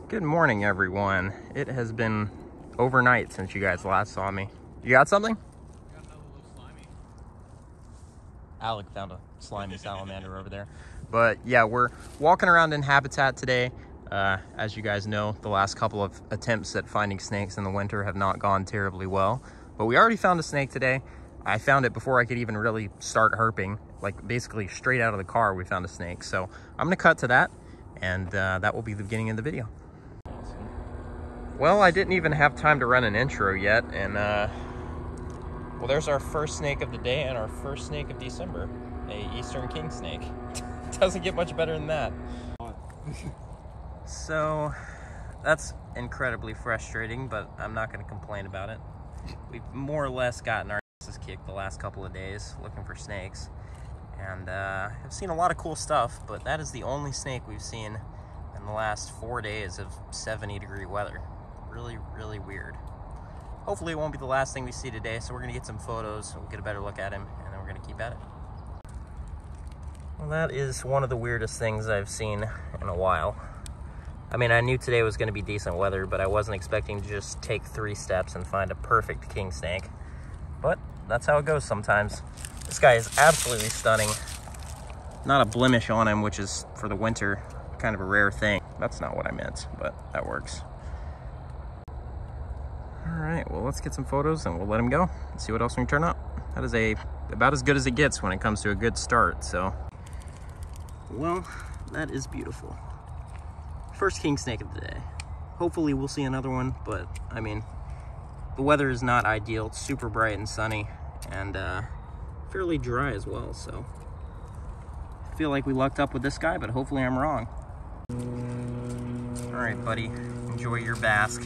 Good morning, everyone. It has been overnight since you guys last saw me. You got something? I got another little slimy. Alec found a slimy salamander over there. But yeah, we're walking around in habitat today. As you guys know, the last couple of attempts at finding snakes in the winter have not gone terribly well. But we already found a snake today. I found it before I could even really start herping. Like basically straight out of the car, we found a snake. So I'm gonna cut to that, and that will be the beginning of the video. Well, I didn't even have time to run an intro yet, and well, there's our first snake of the day and our first snake of December, a eastern king snake. Doesn't get much better than that. So that's incredibly frustrating, but I'm not going to complain about it. We've more or less gotten our asses kicked the last couple of days looking for snakes, and I've seen a lot of cool stuff, but that is the only snake we've seen in the last 4 days of 70-degree weather. Really weird. Hopefully it won't be the last thing we see today, so we're gonna get some photos, we'll get a better look at him, and then we're gonna keep at it. Well, that is one of the weirdest things I've seen in a while. I mean, I knew today was gonna be decent weather, but I wasn't expecting to just take 3 steps and find a perfect king snake. But that's how it goes sometimes. This guy is absolutely stunning. Not a blemish on him, which is, for the winter, kind of a rare thing. That's not what I meant, but that works. All right, well, let's get some photos and we'll let him go and see what else we can turn up. That is about as good as it gets when it comes to a good start, so. Well, that is beautiful. First king snake of the day. Hopefully we'll see another one, but I mean, the weather is not ideal. It's super bright and sunny and fairly dry as well, so. I feel like we lucked up with this guy, but hopefully I'm wrong. All right, buddy, enjoy your bask.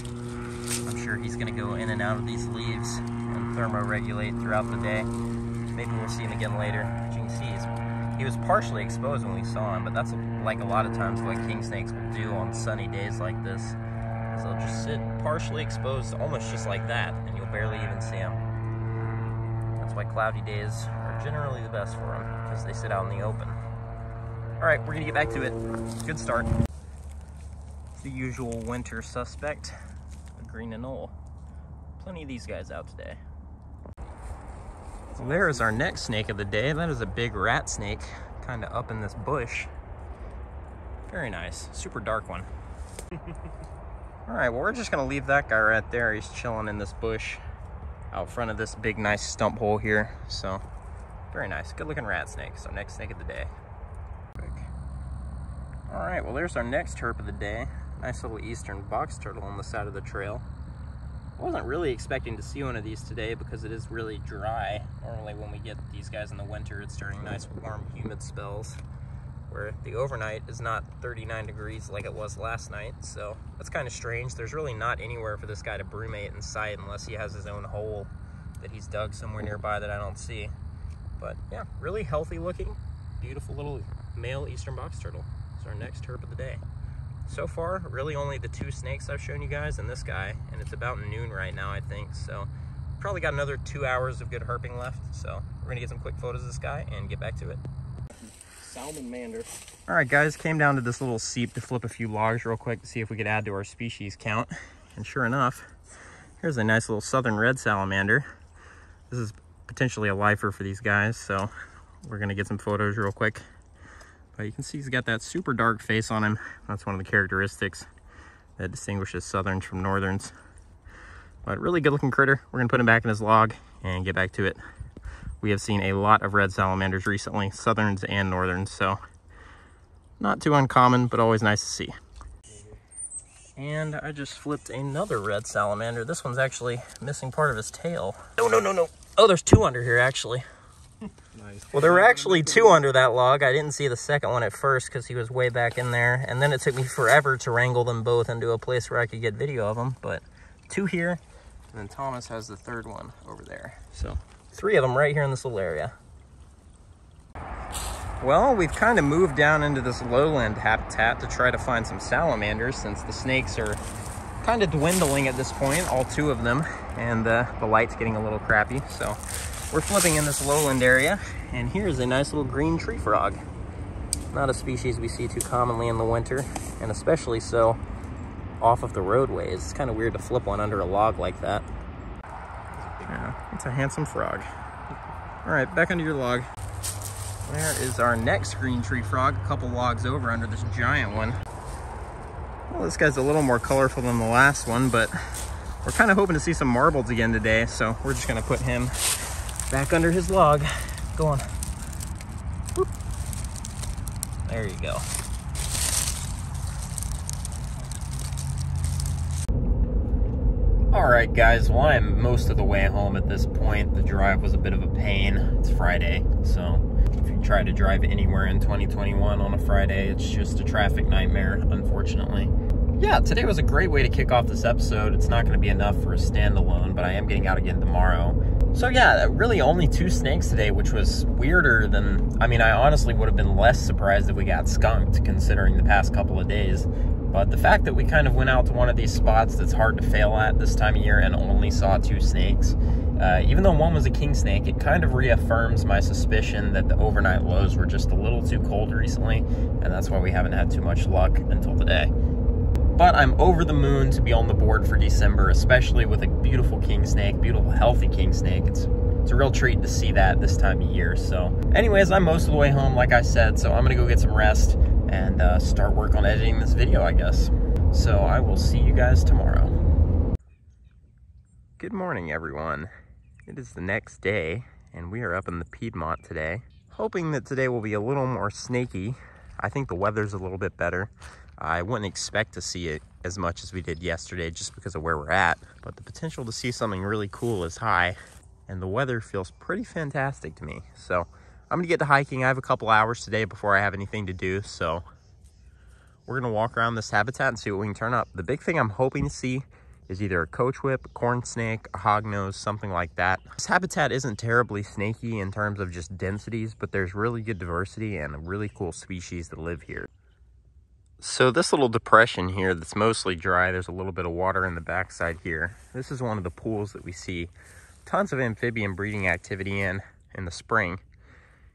I'm sure he's gonna go in and out of these leaves and thermoregulate throughout the day. Maybe we'll see him again later. As you can see, he was partially exposed when we saw him, but that's like a lot of times what king snakes will do on sunny days like this. So they'll just sit partially exposed, almost just like that, and you'll barely even see him. That's why cloudy days are generally the best for them, because they sit out in the open. All right, we're gonna get back to it. Good start. The usual winter suspect, the green ANOLE. Plenty of these guys out today. So there is our next snake of the day. That is a big rat snake, kind of up in this bush. Very nice, super dark one. All right, well, we're just gonna leave that guy right there. He's chilling in this bush out front of this big, nice stump hole here. So, very nice, good looking rat snake. So next snake of the day. All right, well, there's our next herp of the day. Nice little eastern box turtle on the side of the trail. I wasn't really expecting to see one of these today because it is really dry. Normally when we get these guys in the winter, it's during nice warm humid spells where the overnight is not 39 degrees like it was last night. So that's kind of strange. There's really not anywhere for this guy to brumate in sight unless he has his own hole that he's dug somewhere nearby that I don't see. But yeah, really healthy looking, beautiful little male eastern box turtle. It's our next herp of the day. So far, really only the 2 snakes I've shown you guys and this guy, and it's about noon right now, I think. So probably got another 2 hours of good herping left. So we're gonna get some quick photos of this guy and get back to it. Salamander. All right, guys, came down to this little seep to flip a few logs real quick to see if we could add to our species count. And sure enough, here's a nice little southern red salamander. This is potentially a lifer for these guys, so we're gonna get some photos real quick. But you can see he's got that super dark face on him. That's one of the characteristics that distinguishes southerns from northerns. But really good looking critter. We're gonna put him back in his log and get back to it. We have seen a lot of red salamanders recently, southerns and northerns, so not too uncommon, but always nice to see. And I just flipped another red salamander. This one's actually missing part of his tail. No. Oh, there's 2 under here actually. Nice. Well, there were actually 2 under that log. I didn't see the second one at first because he was way back in there. And then it took me forever to wrangle them both into a place where I could get video of them. But 2 here, and then Thomas has the 3rd one over there. So 3 of them right here in this little area. Well, we've kind of moved down into this lowland habitat to try to find some salamanders since the snakes are kind of dwindling at this point, all 2 of them. And the light's getting a little crappy, so we're flipping in this lowland area, and here's a nice little green tree frog. Not a species we see too commonly in the winter, and especially so off of the roadways. It's kind of weird to flip one under a log like that. Yeah, it's a handsome frog. All right, back under your log. There is our next green tree frog, a couple logs over under this giant one. Well, this guy's a little more colorful than the last one, but we're kind of hoping to see some marbles again today, so we're just gonna put him back under his log. Go on. Whoop. There you go. All right, guys, well, I'm most of the way home at this point. The drive was a bit of a pain. It's Friday, so if you try to drive anywhere in 2021 on a Friday, it's just a traffic nightmare, unfortunately. Yeah, today was a great way to kick off this episode. It's not going to be enough for a standalone, but I am getting out again tomorrow. So yeah, really only 2 snakes today, which was weirder than, I mean, I honestly would have been less surprised if we got skunked considering the past couple of days. But the fact that we kind of went out to one of these spots that's hard to fail at this time of year and only saw 2 snakes, even though one was a king snake, it kind of reaffirms my suspicion that the overnight lows were just a little too cold recently, and that's why we haven't had too much luck until today. But I'm over the moon to be on the board for December, especially with a beautiful king snake, beautiful healthy king snake. It's a real treat to see that this time of year. So anyways, I'm most of the way home, like I said, so I'm gonna go get some rest and start work on editing this video, I guess. So I will see you guys tomorrow. Good morning, everyone. It is the next day, and we are up in the Piedmont today, hoping that today will be a little more snaky. I think the weather's a little bit better. I wouldn't expect to see it as much as we did yesterday just because of where we're at, but the potential to see something really cool is high, and the weather feels pretty fantastic to me. So I'm gonna get to hiking. I have a couple hours today before I have anything to do, so we're gonna walk around this habitat and see what we can turn up. The big thing I'm hoping to see is either a coach whip, a corn snake, a hognose, something like that. This habitat isn't terribly snaky in terms of just densities, but there's really good diversity and a really cool species that live here. So this little depression here that's mostly dry, there's a little bit of water in the backside here. This is one of the pools that we see tons of amphibian breeding activity in the spring.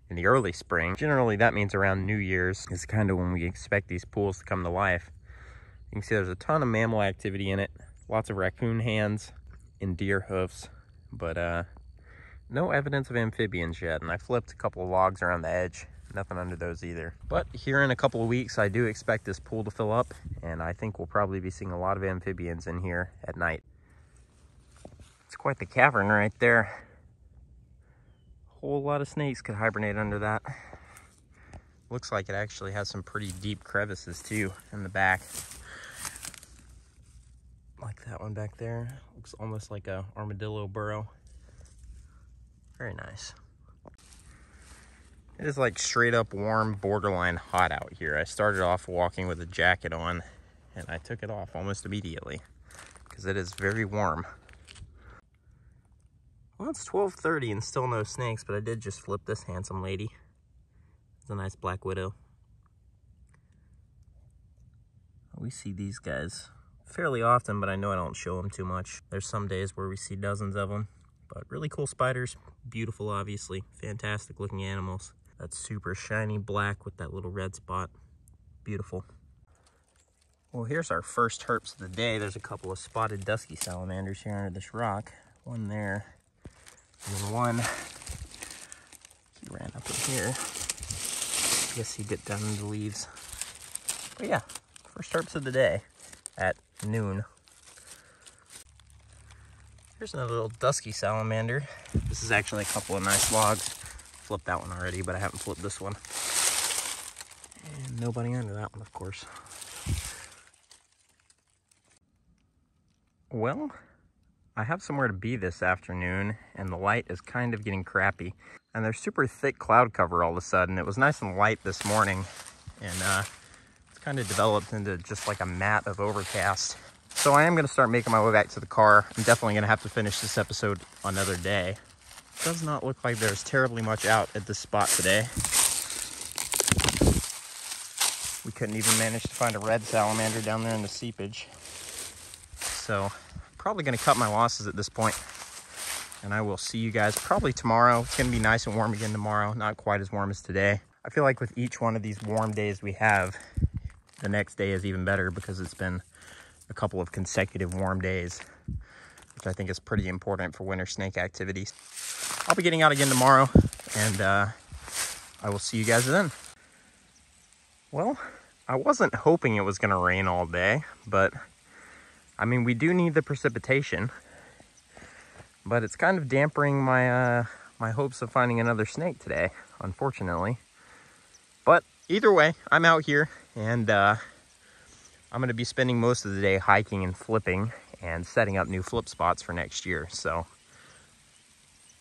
In the early spring. Generally, that means around New Year's is kind of when we expect these pools to come to life. You can see there's a ton of mammal activity in it. Lots of raccoon hands and deer hoofs, but no evidence of amphibians yet. And I flipped a couple of logs around the edge. Nothing under those either. But here in a couple of weeks, I do expect this pool to fill up, and I think we'll probably be seeing a lot of amphibians in here at night. It's quite the cavern right there. Whole lot of snakes could hibernate under that. Looks like it actually has some pretty deep crevices too in the back. Like that one back there. Looks almost like a armadillo burrow. Very nice. It is like straight up warm, borderline hot out here. I started off walking with a jacket on and I took it off almost immediately because it is very warm. Well, it's 12:30 and still no snakes, but I did just flip this handsome lady. It's a nice black widow. We see these guys fairly often, but I know I don't show them too much. There's some days where we see dozens of them, but really cool spiders. Beautiful, obviously. Fantastic looking animals. That's super shiny black with that little red spot. Beautiful. Well, here's our first herps of the day. There's a couple of spotted dusky salamanders here under this rock. One there. And then one, he ran up in here. I guess he dipped down into the leaves. But yeah, first herps of the day at noon. Here's another little dusky salamander. This is actually a couple of nice logs. Flipped that one already, but I haven't flipped this one. And nobody under that one, of course. Well, I have somewhere to be this afternoon, and the light is kind of getting crappy. And there's super thick cloud cover all of a sudden. It was nice and light this morning, and it's kind of developed into just like a mat of overcast. So I am going to start making my way back to the car. I'm definitely going to have to finish this episode another day. It does not look like there's terribly much out at this spot today. We couldn't even manage to find a red salamander down there in the seepage. So probably going to cut my losses at this point, and I will see you guys probably tomorrow. It's going to be nice and warm again tomorrow, not quite as warm as today. I feel like with each one of these warm days we have, the next day is even better because it's been a couple of consecutive warm days, which I think is pretty important for winter snake activities. I'll be getting out again tomorrow, and I will see you guys then. Well, I wasn't hoping it was gonna rain all day, but I mean, we do need the precipitation, but it's kind of dampering my my hopes of finding another snake today, unfortunately. But either way, I'm out here, and I'm gonna be spending most of the day hiking and flipping and setting up new flip spots for next year. So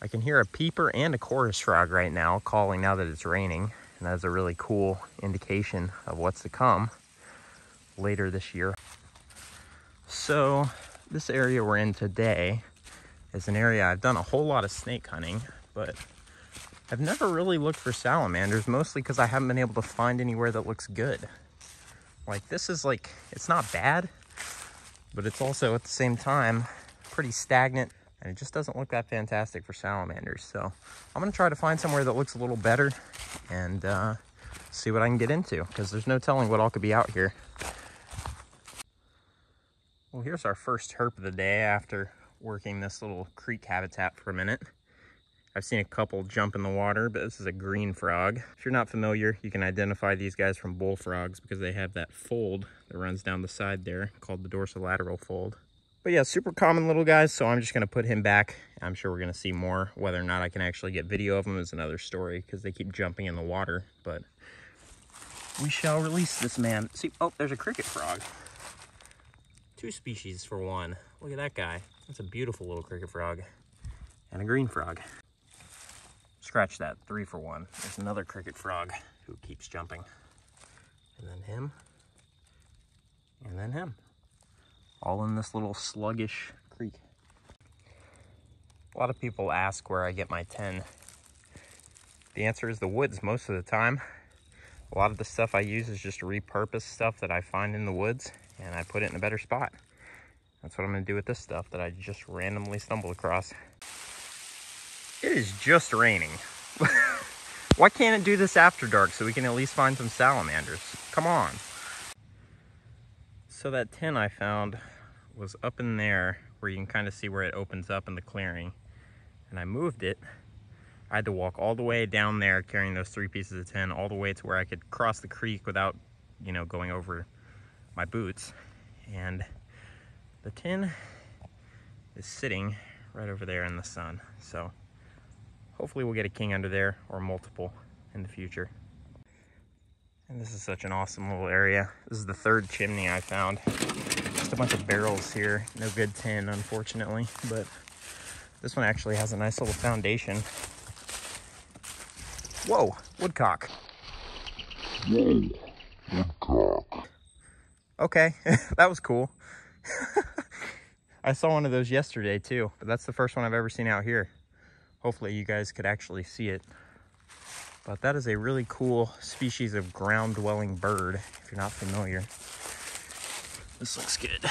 I can hear a peeper and a chorus frog right now calling now that it's raining, and that's a really cool indication of what's to come later this year. So this area we're in today is an area I've done a whole lot of snake hunting, but I've never really looked for salamanders, mostly because I haven't been able to find anywhere that looks good. Like, this is like, it's not bad, but it's also at the same time pretty stagnant, and it just doesn't look that fantastic for salamanders. So I'm gonna try to find somewhere that looks a little better and see what I can get into, because there's no telling what all could be out here. Well, here's our first herp of the day after working this little creek habitat for a minute. I've seen a couple jump in the water, but this is a green frog. If you're not familiar, you can identify these guys from bullfrogs because they have that fold that runs down the side there called the dorsolateral fold. But yeah, super common little guys, so I'm just gonna put him back. I'm sure we're gonna see more. Whether or not I can actually get video of them is another story because they keep jumping in the water, but we shall release this man. See, oh, there's a cricket frog. 2 species for one. Look at that guy. That's a beautiful little cricket frog. And a green frog. Scratch that, 3 for 1. There's another cricket frog who keeps jumping. And then him. And then him. All in this little sluggish creek. A lot of people ask where I get my 10. The answer is the woods most of the time. A lot of the stuff I use is just repurposed stuff that I find in the woods, and I put it in a better spot. That's what I'm gonna do with this stuff that I just randomly stumbled across. It is just raining. Why can't it do this after dark so we can at least find some salamanders? Come on. So that tin I found was up in there where you can kind of see where it opens up in the clearing. And I moved it. I had to walk all the way down there carrying those 3 pieces of tin all the way to where I could cross the creek without, you know, going over my boots. And the tin is sitting right over there in the sun. So hopefully we'll get a king under there or multiple in the future. And this is such an awesome little area. This is the 3rd chimney I found. Just a bunch of barrels here. No good tin, unfortunately, but this one actually has a nice little foundation. Whoa, woodcock. Whoa, woodcock. Okay, that was cool. I saw one of those yesterday too, but that's the first one I've ever seen out here. Hopefully you guys could actually see it. But that is a really cool species of ground-dwelling bird, if you're not familiar. This looks good.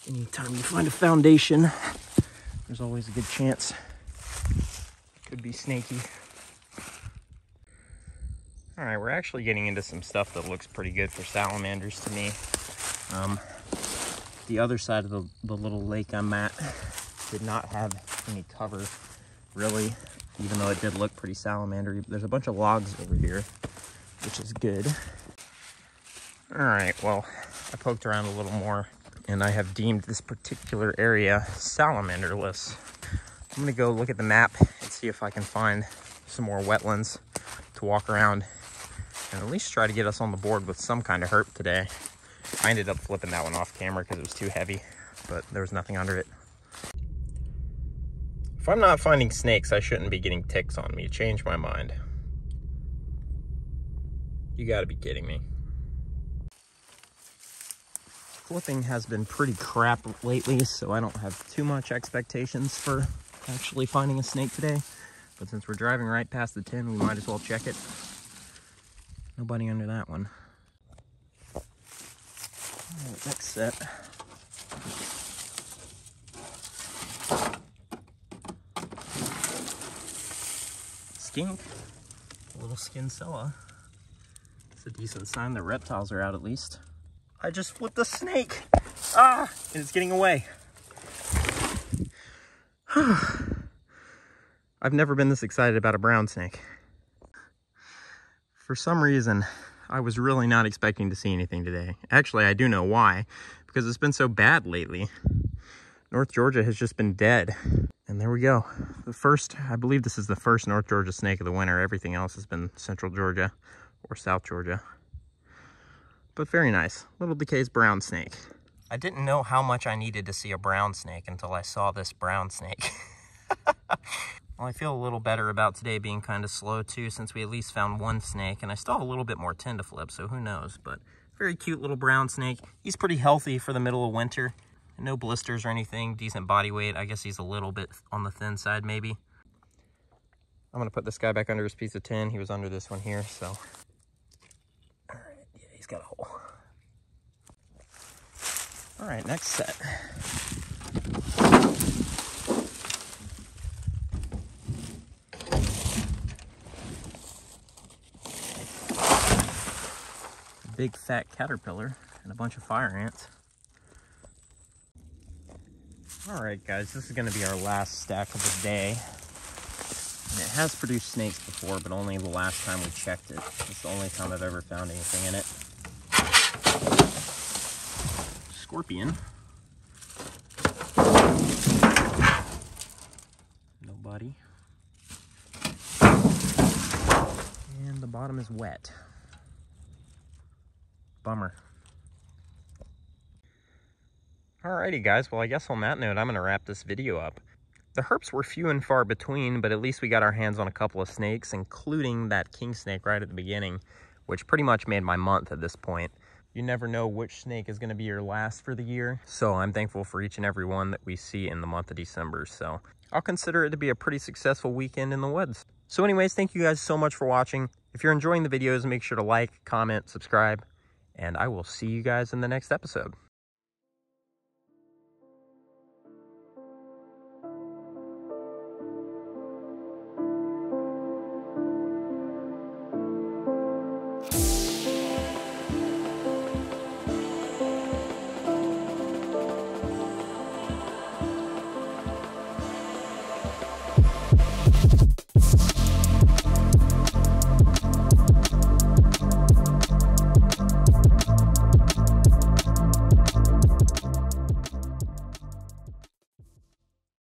Anytime you find a foundation, there's always a good chance it could be snaky. All right, we're actually getting into some stuff that looks pretty good for salamanders to me. The other side of the little lake I'm at did not have any cover, really, even though it did look pretty salamandery. There's a bunch of logs over here, which is good. All right, well, I poked around a little more, and I have deemed this particular area salamanderless. I'm gonna go look at the map and see if I can find some more wetlands to walk around and at least try to get us on the board with some kind of herp today. I ended up flipping that one off camera because it was too heavy, but there was nothing under it. If I'm not finding snakes, I shouldn't be getting ticks on me. Change my mind. You gotta be kidding me. Flipping has been pretty crap lately, so I don't have too much expectations for actually finding a snake today. But since we're driving right past the tin, we might as well check it. Nobody under that one. All right, next set. Skink. A little Skincella. It's a decent sign that reptiles are out at least. I just flipped a snake. Ah, and it's getting away. I've never been this excited about a brown snake. For some reason, I was really not expecting to see anything today. Actually, I do know why, because it's been so bad lately. North Georgia has just been dead. And there we go. The first, I believe this is the first North Georgia snake of the winter. Everything else has been Central Georgia or South Georgia. But very nice. Little DeKay's brown snake. I didn't know how much I needed to see a brown snake until I saw this brown snake. Well, I feel a little better about today being kind of slow too, since we at least found one snake, and I still have a little bit more tin to flip, so who knows. But very cute little brown snake. He's pretty healthy for the middle of winter. No blisters or anything, decent body weight. I guess he's a little bit on the thin side maybe. I'm gonna put this guy back under his piece of tin. He was under this one here, so. All right, yeah, he's got a hole. All right, next set. A big fat caterpillar and a bunch of fire ants. All right, guys, this is going to be our last stack of the day. And it has produced snakes before, but only the last time we checked it. It's the only time I've ever found anything in it. Scorpion. Nobody. And the bottom is wet. Bummer. Alrighty guys, well I guess on that note I'm going to wrap this video up. The herps were few and far between, but at least we got our hands on a couple of snakes, including that king snake right at the beginning, which pretty much made my month at this point. You never know which snake is going to be your last for the year, so I'm thankful for each and every one that we see in the month of December. So I'll consider it to be a pretty successful weekend in the woods. So anyways, thank you guys so much for watching. If you're enjoying the videos, make sure to like, comment, subscribe, and I will see you guys in the next episode.